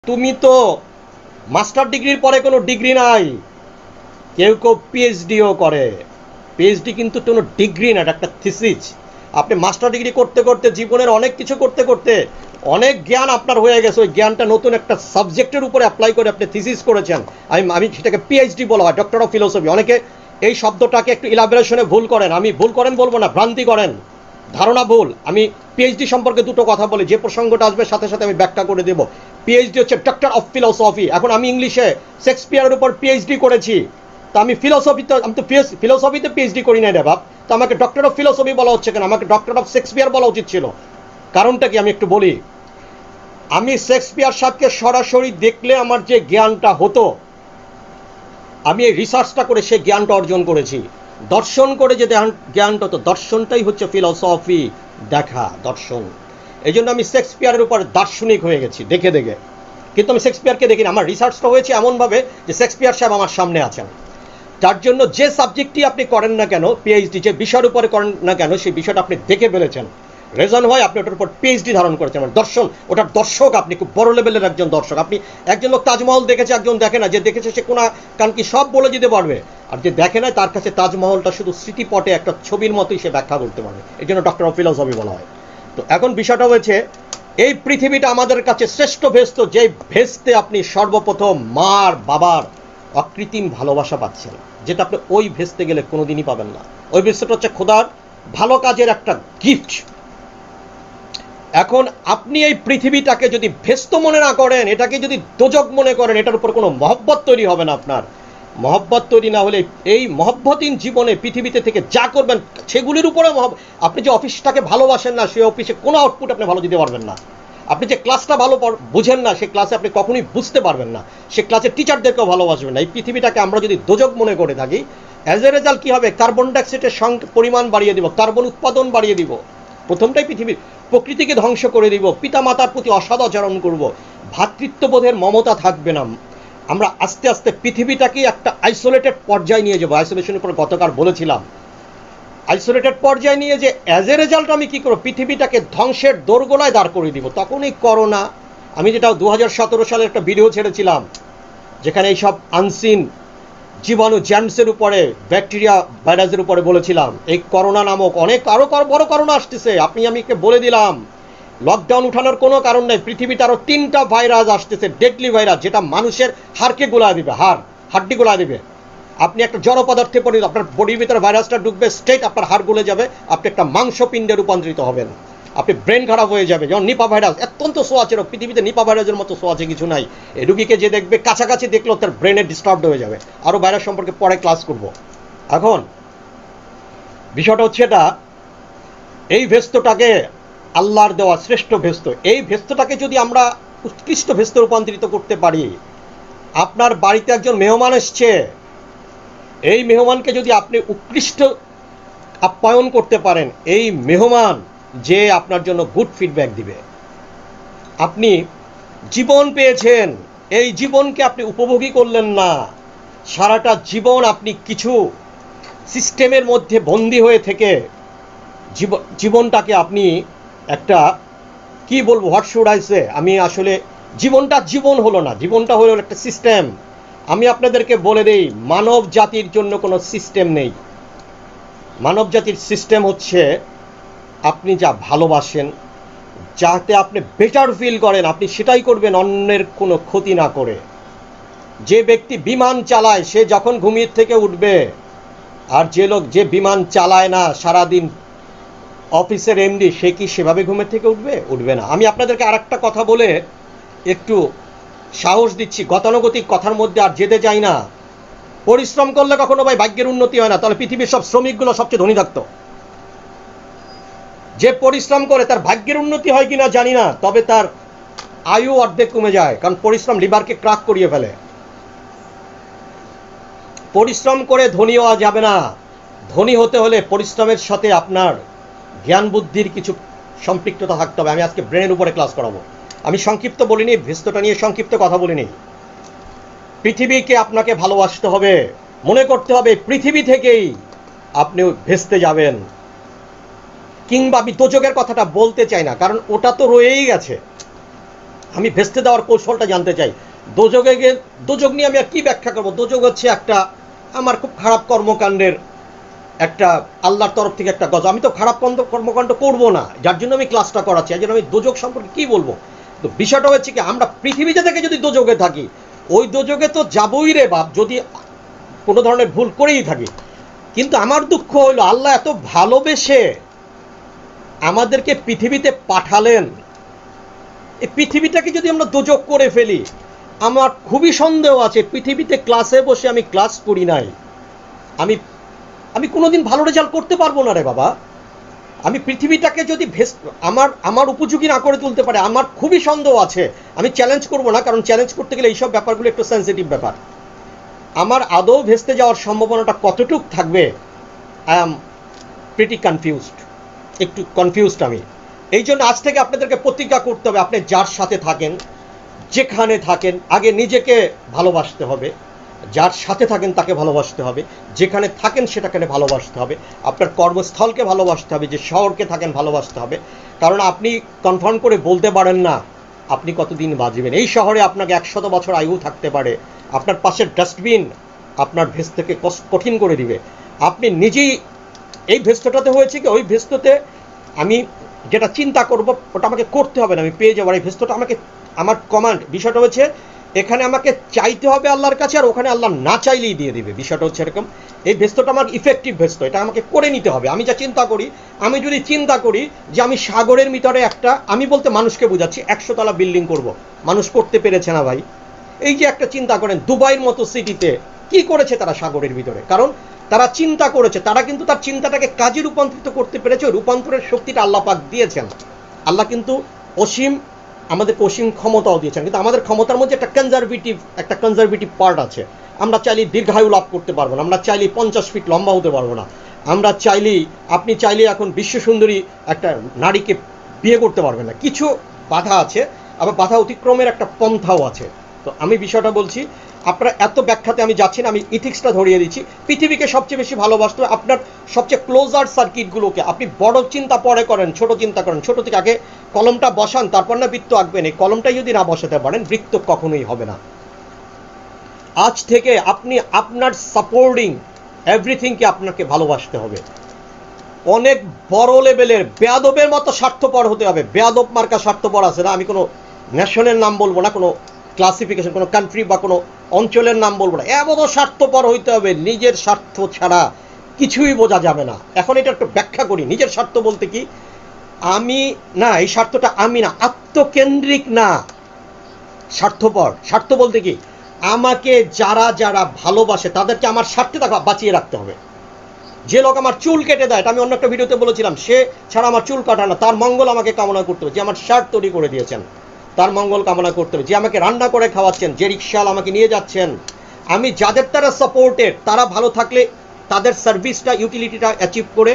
তুমি তো মাস্টার ডিগ্রির পরে কোনো ডিগ্রি নাই, কেউ কেউ পিএইচডিও করে। পিএইচডি কিন্তু কোনো ডিগ্রি না, এটা একটা থিসিস। আপনি মাস্টার ডিগ্রি করতে করতে জীবনের অনেক কিছু করতে করতে অনেক জ্ঞান আপনার হয়ে গেছে, ওই জ্ঞানটা নতুন একটা সাবজেক্টের উপরে অ্যাপ্লাই করে আপনি থিসিস করেছেন। আমি সেটাকে পিএইচডি বলা হয়, ডক্টর অফ ফিলোসফি। অনেকে এই শব্দটাকে একটু ইলাবোরেশনে ভুল করেন, আমি ভুল করেন বলবো না, ভ্রান্তি করেন, ধারণা ভুল। আমি পিএইচডি সম্পর্কে দুটো কথা বলি, যে প্রসঙ্গটা আসবে সাথে সাথে আমি ব্যাখ্যা করে দেবো। পিএইচডি হচ্ছে ডক্টর অফ ফিলোসফি। এখন আমি ইংলিশে শেক্সপিয়ারের উপর পিএইচডি করেছি, তো আমি তো ফিলোসফিতে পিএইচডি করি না রে বাপ, তো আমাকে ডক্টর অফ ফিলোসফি বলা হচ্ছে কেন? আমাকে ডক্টর অফ শেক্সপিয়ার বলা উচিত ছিল। কারণটা কি আমি একটু বলি। আমি শেক্সপিয়ার সাহেবকে সরাসরি দেখলে আমার যে জ্ঞানটা হতো, আমি এই রিসার্চটা করে সেই জ্ঞানটা অর্জন করেছি। দর্শন করে যে জ্ঞানটা হতো, দর্শনটাই হচ্ছে ফিলোসফি, দেখা, দর্শন। এই জন্য আমি শেক্সপিয়ারের উপর দার্শনিক হয়ে গেছি দেখে দেখে। কিন্তু আমি শেক্সপিয়ারকে দেখিনি, আমার রিসার্চটা হয়েছে এমনভাবে যে শেক্সপিয়ার সাহেব আমার সামনে আছেন। তার জন্য যে সাবজেক্টটি আপনি করেন না কেন, পিএইচডি যে বিষয়ের উপরে করেন না কেন, সেই বিষয়টা আপনি দেখে ফেলেছেন। রেজন হয় আপনি ওটার উপর পিএইচডি ধারণ করেছেন, মানে দর্শন, ওটার দর্শক আপনি, খুব বড় লেভেলের একজন দর্শক আপনি। একজন লোক তাজমহল দেখেছে, একজন দেখে না। যে দেখেছে সে কোনা কারণ কি সব বলে দিতে পারবে, আর যে দেখে না তার কাছে তাজমহলটা শুধু স্মৃতিপটে একটা ছবির মতোই সে ব্যাখ্যা করতে পারবে। এই জন্য ডক্টর অফ ফিলোসফি বলা হয়। তো এখন বিষয়টা হয়েছে, এই পৃথিবীটা আমাদের কাছে শ্রেষ্ঠ ভেস্ত, যে ভেস্তে আপনি সর্বপ্রথম মার বাবার অকৃত্রিম ভালোবাসা পাচ্ছেন, যেটা আপনি ওই ভেস্তে গেলে কোনোদিনই পাবেন না। ওই ভেস্টটা হচ্ছে খোদার ভালো কাজের একটা গিফট। এখন আপনি এই পৃথিবীটাকে যদি ভেস্ত মনে না করেন, এটাকে যদি দোজক মনে করেন, এটার উপর কোনো মহব্বত তৈরি হবে না আপনার। মহব্বত তৈরি না হলে এই মহব্বতহীন জীবনে পৃথিবীতে থেকে যা করবেন সেগুলির উপরে আপনি যে অফিসটাকে ভালোবাসেন না, সেই অফিসে কোনো আউটপুট আপনি ভালো দিতে পারবেন না। আপনি যে ক্লাসটা ভালো বুঝেন না, সেই ক্লাসে আপনি কখনোই বুঝতে পারবেন না, সে ক্লাসের টিচারদেরকেও ভালোবাসবেন না। এই পৃথিবীটাকে আমরা যদি দোজক মনে করে থাকি, অ্যাজ এ রেজাল্ট কী হবে? কার্বন ডাইঅক্সাইডের পরিমাণ বাড়িয়ে দিব, কার্বন উৎপাদন বাড়িয়ে দিব, প্রথমটাই পৃথিবীর প্রকৃতিকে ধ্বংস করে দিব, পিতামাতার প্রতি অসৎ আচরণ করব, ভ্রাতৃত্ববোধের মমতা থাকবে না। আমরা আস্তে আস্তে পৃথিবীটাকে একটা আইসোলেটেড পর্যায়ে নিয়ে যাবো। আইসোলেশনের উপর গতকাল বলেছিলাম, আইসোলেটেড পর্যায়ে নিয়ে যে অ্যাজ এ রেজাল্ট আমি কী করবো? পৃথিবীটাকে ধ্বংসের দোরগোলায় দাঁড় করে দিব। তখনই করোনা, আমি যেটা 2017 সালে একটা ভিডিও ছেড়েছিলাম, যেখানে এইসব আনসিন জীবাণু জার্মসের উপরে, ব্যাকটেরিয়া ভাইরাসের উপরে বলেছিলাম, এই করোনা নামক অনেক আরও বড় করোনা আসতেছে। আমাকে বলে দিলাম লকডাউন উঠানোর কোনো কারণ নেই, পৃথিবীতে আরও 3টা ভাইরাস আসতেছে, ডেডলি ভাইরাস, যেটা মানুষের হাড়কে গোলা দিবে, হাড্ডি গোলা দিবে। আপনি একটা জড় পদার্থে পড়ে আপনার বডির ভিতরে ভাইরাসটা ঢুকবে, স্ট্রেট আপনার হাড় গলে যাবে, আপনি একটা মাংসপিণ্ডে রূপান্তরিত হবেন, আপনি ব্রেন খারাপ হয়ে যাবে। যেমন নিপা ভাইরাস অত্যন্ত সোয়াচের, পৃথিবীতে নিপা ভাইরাসের মতো সোয়াচে কিছু নাই। এই রুগীকে যে দেখবে কাছাকাছি দেখলেও তার ব্রেনে ডিস্টার্ব হয়ে যাবে। আরও ভাইরাস সম্পর্কে পরে ক্লাস করব। এখন বিষয়টা হচ্ছে এটা, এই ভেস্তটাকে আল্লাহর দেওয়া শ্রেষ্ঠ ভেস্ত, এই ভেস্তটাকে যদি আমরা উৎকৃষ্ট ভেস্তে রূপান্তরিত করতে পারি, আপনার বাড়িতে একজন মেহমান এসছে, এই মেহমানকে যদি আপনি উৎকৃষ্ট আপ্যায়ন করতে পারেন, এই মেহমান যে আপনার জন্য গুড ফিডব্যাক দিবে। আপনি জীবন পেয়েছেন, এই জীবনকে আপনি উপভোগী করলেন না, সারাটা জীবন আপনি কিছু সিস্টেমের মধ্যে বন্দী হয়ে থেকে জীবনটাকে আপনি একটা কি বলবো, হোয়াট শুড আই সে, আমি আসলে জীবনটা জীবন হলো না, জীবনটা হলো একটা সিস্টেম। আমি আপনাদেরকে বলে দেই, মানব জাতির জন্য কোনো সিস্টেম নেই। মানব জাতির সিস্টেম হচ্ছে আপনি যা ভালোবাসেন, যাতে আপনি বেটার ফিল করেন, আপনি সেটাই করবেন, অন্যের কোনো ক্ষতি না করে। যে ব্যক্তি বিমান চালায় সে যখন ঘুমিয়ে থেকে উঠবে, আর যে লোক যে বিমান চালায় না, সারাদিন অফিসের এমডি, সে কি সেভাবে ঘুমের থেকে উঠবে না। আমি আপনাদেরকে আর একটা কথা বলে একটু সাহস দিচ্ছি, গতানুগতিক কথার মধ্যে আর যেতে চাই না। পরিশ্রম করলে কখনো ভাই ভাগ্যের উন্নতি হয় না, তাহলে পৃথিবীর সব শ্রমিকগুলো সবচেয়ে ধনী থাকতো। যে পরিশ্রম করে তার ভাগ্যের উন্নতি হয় কিনা জানি না, তবে তার আয়ু অর্ধেক কমে যায়, কারণ পরিশ্রম লিভারকে ক্রাক করিয়ে ফেলে। পরিশ্রম করে ধনী হওয়া যাবে না। ধনী হতে হলে পরিশ্রমের সাথে আপনার জ্ঞান বুদ্ধির কিছু সম্পৃক্ততা থাকতে হবে। আমি আজকে ব্রেনের উপরে ক্লাস করাবো। আমি সংক্ষিপ্ত বলিনি, ভেস্তটা নিয়ে সংক্ষিপ্ত কথা বলিনি। পৃথিবীকে আপনাকে ভালোবাসতে হবে, মনে করতে হবে পৃথিবী থেকেই আপনি ভেস্তে যাবেন। কিংবা আমি দোজকের কথাটা বলতে চাই না, কারণ ওটা তো রয়েই গেছে। আমি ভেস্তে দেওয়ার কৌশলটা জানতে চাই। দোজগে গিয়ে, দোজগ নিয়ে আমি আর কি ব্যাখ্যা করবো? দোজগ হচ্ছে একটা আমার খুব খারাপ কর্মকাণ্ডের একটা আল্লাহর তরফ থেকে একটা গজব। আমি তো খারাপ কর্মকাণ্ড করবো না, যার জন্য আমি ক্লাসটা করাচ্ছি। এই জন্য আমি দোজগ সম্পর্কে কি বলবো? তো বিষয়টা হচ্ছে কি, আমরা পৃথিবীতে থেকে যদি দোজগে থাকি, ওই দোজগে তো যাবই রে বাপ, যদি কোনো ধরনের ভুল করেই থাকি। কিন্তু আমার দুঃখ হইল, আল্লাহ এত ভালোবেসে আমাদেরকে পৃথিবীতে পাঠালেন, এই পৃথিবীটাকে যদি আমরা দোজগ করে ফেলি, আমার খুবই সন্দেহ আছে পৃথিবীতে ক্লাসে বসে আমি ক্লাস করি নাই, আমি আমি কোনোদিন ভালো রেজাল্ট করতে পারবো না রে বাবা। আমি পৃথিবীটাকে যদি আমার উপযোগী না করে তুলতে পারে, আমার খুবই সন্দেহ আছে। আমি চ্যালেঞ্জ করব না, কারণ চ্যালেঞ্জ করতে গেলে এইসব ব্যাপারগুলো একটু সেন্সিটিভ ব্যাপার। আমার আদৌ ভেস্তে যাওয়ার সম্ভাবনাটা কতটুক থাকবে, আই অ্যাম প্রিটি কনফিউজড, একটু কনফিউজড আমি। এই জন্য আজ থেকে আপনাদেরকে প্রতিজ্ঞা করতে হবে, আপনি যার সাথে থাকেন, যেখানে থাকেন, আগে নিজেকে ভালোবাসতে হবে। যার সাথে থাকেন তাকে ভালোবাসতে হবে, যেখানে থাকেন সেটাকে ভালোবাসতে হবে, আপনার কর্মস্থলকে ভালোবাসতে হবে, যে শহরকে থাকেন ভালোবাসতে হবে। কারণ আপনি কনফার্ম করে বলতে পারেন না আপনি কতদিন বাঁচবেন। এই শহরে আপনাকে 100 বছর আয়ু থাকতে পারে, আপনার পাশের ডাস্টবিন আপনার ভেস্তেকে কঠিন করে দিবে। আপনি নিজেই এই ভেস্তটাতে হয়েছে কি, ওই ভেস্ততে আমি যেটা চিন্তা করব ওটা আমাকে করতে হবে না, আমি পেয়ে যাবো। এই ভেস্তটা আমাকে, আমার কমান্ড। বিষয়টা হচ্ছে এখানে আমাকে চাইতে হবে আল্লাহর কাছে, আর ওখানে আল্লাহ না চাইলেই দিয়ে দিবে। বিষয়টা হচ্ছে এরকম, এই ভেস্তটা আমার ইফেক্টিভ ভেস্ত, এটা আমাকে করে নিতে হবে। আমি যা চিন্তা করি, আমি যদি চিন্তা করি যে আমি সাগরের ভিতরে একটা, আমি বলতে মানুষকে বোঝাচ্ছি, 100 তলা বিল্ডিং করব, মানুষ করতে পেরেছে না ভাই। এই যে একটা চিন্তা করেন, দুবাইয়ের মতো সিটিতে কি করেছে তারা সাগরের ভিতরে? কারণ তারা চিন্তা করেছে, তারা কিন্তু তার চিন্তাটাকে কাজে রূপান্তরিত করতে পেরেছে। রূপান্তরের শক্তিটা আল্লাহ পাক দিয়েছেন। আল্লাহ কিন্তু অসীম, আমাদের অসীম ক্ষমতাও দিয়েছেন, কিন্তু আমাদের ক্ষমতার মধ্যে একটা কনজারভেটিভ পার্ট আছে। আমরা চাইলেই দীর্ঘায়ু লাভ করতে পারবো না, আমরা চাইলেই 50 ফিট লম্বা হতে পারবো না, আমরা চাইলেই, আপনি চাইলেই এখন বিশ্বসুন্দরী একটা নারীকে বিয়ে করতে পারবেন না। কিছু বাধা আছে, আবার বাধা অতিক্রমের একটা পন্থাও আছে। তো আমি বিষয়টা বলছি, আপনারা এত ব্যাখ্যাতে আমি যাচ্ছি না, আমি ইথিক্সটা ধরিয়ে দিচ্ছি। পৃথিবীকে সবচেয়ে বেশি ভালোবাসতে হবে, আপনার সবচেয়ে ক্লোজার সার্কিটগুলোকে। আপনি বড় চিন্তা পরে করেন, ছোট চিন্তা করেন, ছোট থেকে আগে কলমটা বসান, তারপর না বৃত্ত আঁকবেন। এই কলমটাই যদি না বসাতে পারেন, বৃত্ত কখনোই হবে না। আজ থেকে আপনি আপনার সাপোর্টিং এভরিথিংকে আপনাকে ভালোবাসতে হবে। অনেক বড় লেভেলের বেয়াদবের মতো স্বার্থপর হতে হবে। বেয়াদব মার্কা স্বার্থপর আছে না, আমি কোনো ন্যাশনের নাম বলবো না, কোনো ক্লাসিফিকেশন, কোনো কান্ট্রি বা কোনো অঞ্চলের নাম বলবো না। এমন স্বার্থপর হইতে হবে, নিজের স্বার্থ ছাড়া কিছুই বোঝা যাবে না। এখন এটা একটু ব্যাখ্যা করি। নিজের স্বার্থ বলতে কি, আমি না, এই স্বার্থটা আমি না, আত্মকেন্দ্রিক না, স্বার্থপর। স্বার্থ বলতে কি, আমাকে যারা যারা ভালোবাসে তাদেরকে আমার স্বার্থে বাঁচিয়ে রাখতে হবে। যে লোক আমার চুল কেটে দেয়, আমি অন্য একটা ভিডিওতে বলেছিলাম, সে ছাড়া আমার চুল কাটা না, তার মঙ্গল আমাকে কামনা করতে হবে। যে আমার শার্ট তৈরি করে দিয়েছেন, তার মঙ্গল কামনা করতে হবে। যে আমাকে রান্না করে খাওয়াচ্ছেন, যে রিক্সাওয়ালা আমাকে নিয়ে যাচ্ছেন, আমি যাদের দ্বারা সাপোর্টেড, তারা ভালো থাকলে, তাদের সার্ভিসটা, ইউটিলিটিটা অ্যাচিভ করে,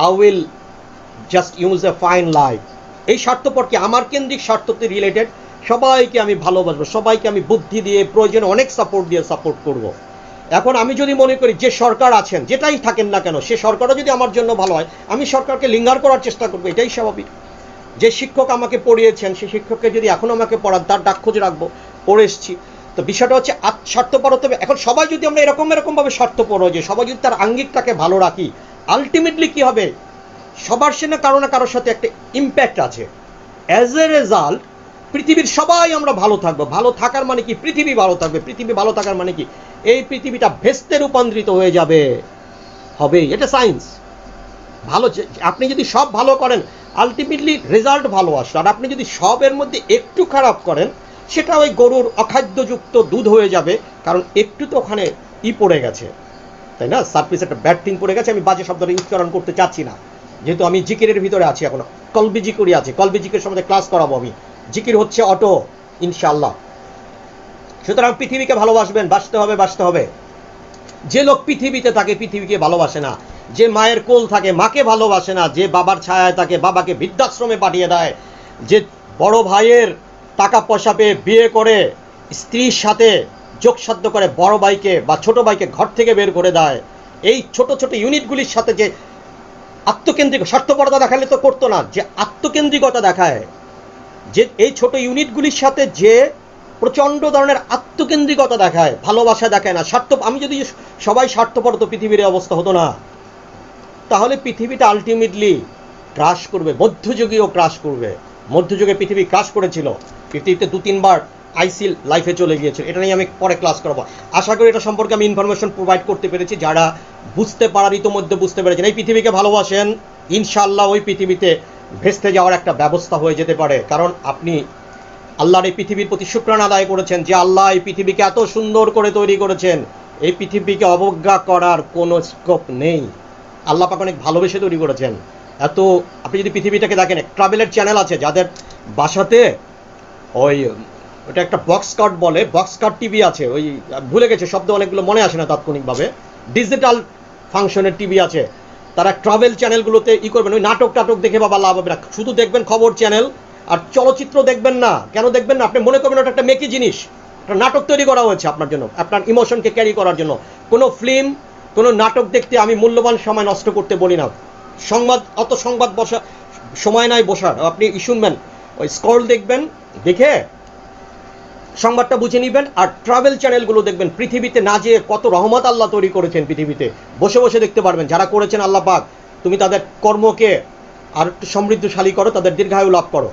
I will just use a fine life. এই স্বার্থপর কি, আমার কেন্দ্রিক স্বার্থতে রিলেটেড। সবাইকে আমি ভালোবাসবো, সবাইকে আমি বুদ্ধি দিয়ে, প্রয়োজনে অনেক সাপোর্ট দিয়ে সাপোর্ট করব। এখন আমি যদি মনে করি যে সরকার আছেন, যেটাই থাকেন না কেন, সে সরকারও যদি আমার জন্য ভালো হয়, আমি সরকারকে লিঙ্গার করার চেষ্টা করবো, এটাই স্বাভাবিক। যে শিক্ষক আমাকে পড়িয়েছেন, সেই শিক্ষককে যদি এখন আমাকে পড়ান, তার ডাক খোঁজ রাখবো, পড়ে এসছি। তো বিষয়টা হচ্ছে স্বার্থপর হতে হবে। এখন সবাই যদি আমরা এরকম ভাবে স্বার্থপর হয়ে যাই, সবাই যদি তার আঙ্গিকটাকে ভালো রাখি, আলটিমেটলি কি হবে, সবার সঙ্গে কারো না কারোর সাথে একটা ইম্প্যাক্ট আছে। অ্যাজ এ রেজাল্ট পৃথিবীর সবাই আমরা ভালো থাকবো। ভালো থাকার মানে কি, পৃথিবী ভালো থাকবে। পৃথিবী ভালো থাকার মানে কি, এই পৃথিবীটা ভেস্তে রূপান্তরিত হয়ে যাবে, হবেই, এটা সায়েন্স। ভালো, আপনি যদি সব ভালো করেন, আলটিমেটলি রেজাল্ট ভালো আসবে। আর আপনি যদি সবের মধ্যে একটু খারাপ করেন, সেটা ওই গরুর অখাদ্যযুক্ত দুধ হয়ে যাবে। কারণ একটু তো ওখানে পড়ে গেছে, তাই না, সার্ফেস একটা ব্যাড থিং পড়ে গেছে। আমি বাজে শব্দটা উচ্চারণ করতে চাচ্ছি না, যেহেতু আমি জিকিরের ভিতরে আছি, এখনো কলবি জিকির আছে। কলবি জিকির সম্বন্ধে ক্লাস করাবো আমি। জিকির হচ্ছে অটো, ইনশাআল্লাহ। সুতরাং পৃথিবীকে ভালোবাসবেন, বাঁচতে হবে। যে লোক পৃথিবীতে থাকে, পৃথিবীকে ভালোবাসে না, যে মায়ের কোল থাকে, মাকে ভালোবাসে না, যে বাবার ছায়ায় থাকে, বাবাকে বৃদ্ধাশ্রমে পাঠিয়ে দেয়, যে বড় ভাইয়ের টাকা পয়সা পেয়ে বিয়ে করে স্ত্রীর সাথে যোগসাধ্য করে বড় ভাইকে বা ছোট ভাইকে ঘর থেকে বের করে দেয়, এই ছোট ছোট ইউনিটগুলির সাথে যে আত্মকেন্দ্রিক, স্বার্থপরতা দেখালে তো করতো না, যে আত্মকেন্দ্রিকতা দেখায়, যে এই ছোট ইউনিটগুলির সাথে যে প্রচণ্ড ধরনের আত্মকেন্দ্রিকতা দেখায়, ভালোবাসা দেখায় না, আমি যদি সবাই স্বার্থপর তো পৃথিবীর অবস্থা হতো না। তাহলে পৃথিবীটা আলটিমেটলি ক্রাশ করবে, মধ্যযুগেও ক্রাশ করবে। মধ্যযুগে পৃথিবী ক্রাশ করেছিল, পৃথিবীতে 2-3 বার আইসিল লাইফে চলে গিয়েছিল। এটা নিয়ে আমি পরে ক্লাস করবো। আশা করি এটা সম্পর্কে আমি ইনফরমেশন প্রোভাইড করতে পেরেছি। যারা বুঝতে পারার ইতোমধ্যে বুঝতে পেরেছেন, এই পৃথিবীকে ভালোবাসেন, ইনশাআল্লাহ ওই পৃথিবীতে ভেস্তে যাওয়ার একটা ব্যবস্থা হয়ে যেতে পারে। কারণ আপনি আল্লাহর এই পৃথিবীর প্রতি শুকরানা আদায় করেছেন যে আল্লাহ এই পৃথিবীকে এত সুন্দর করে তৈরি করেছেন, এই পৃথিবীকে অবজ্ঞা করার কোনো স্কোপ নেই। আল্লাহ পাক অনেক ভালোবেসে তৈরি করেছেন। এত আপনি যদি পৃথিবীটাকে দেখেন, ট্রাভেলের চ্যানেল আছে যাদের বাসাতে ওই ওটা একটা বক্স কাট বলে, বক্স কাট টিভি আছে, ওই ভুলে গেছে শব্দ অনেকগুলো মনে আসে না তাৎক্ষণিকভাবে, ডিজিটাল ফাংশনের টিভি আছে। তারা ট্রাভেল চ্যানেলগুলোতে করবেন, ওই নাটক টাটক দেখে বাবা লাভ হবে না, শুধু দেখবেন খবর চ্যানেল আর চলচ্চিত্র দেখবেন না। কেন দেখবেন না? আপনি মনে করবেন ওটা একটা মেকি জিনিস, একটা নাটক তৈরি করা হয়েছে আপনার জন্য, আপনার ইমোশনকে ক্যারি করার জন্য। কোনো ফিল্ম, কোনো নাটক দেখতে আমি মূল্যবান সময় নষ্ট করতে বলি না। অত সংবাদ বসা সময় নাই বসার, আপনি শুনবেন, ওই স্ক্রল দেখবেন, দেখে সংবাদটা বুঝে নেবেন। আর ট্রাভেল চ্যানেলগুলো দেখবেন, পৃথিবীতে না যেয়ে কত রহমত আল্লাহ তৈরি করেছেন পৃথিবীতে, বসে বসে দেখতে পারবেন। যারা করেছেন আল্লাহ পাক, তুমি তাদের কর্মকে আর একটু সমৃদ্ধশালী করো, তাদের দীর্ঘায়ু লাভ করো।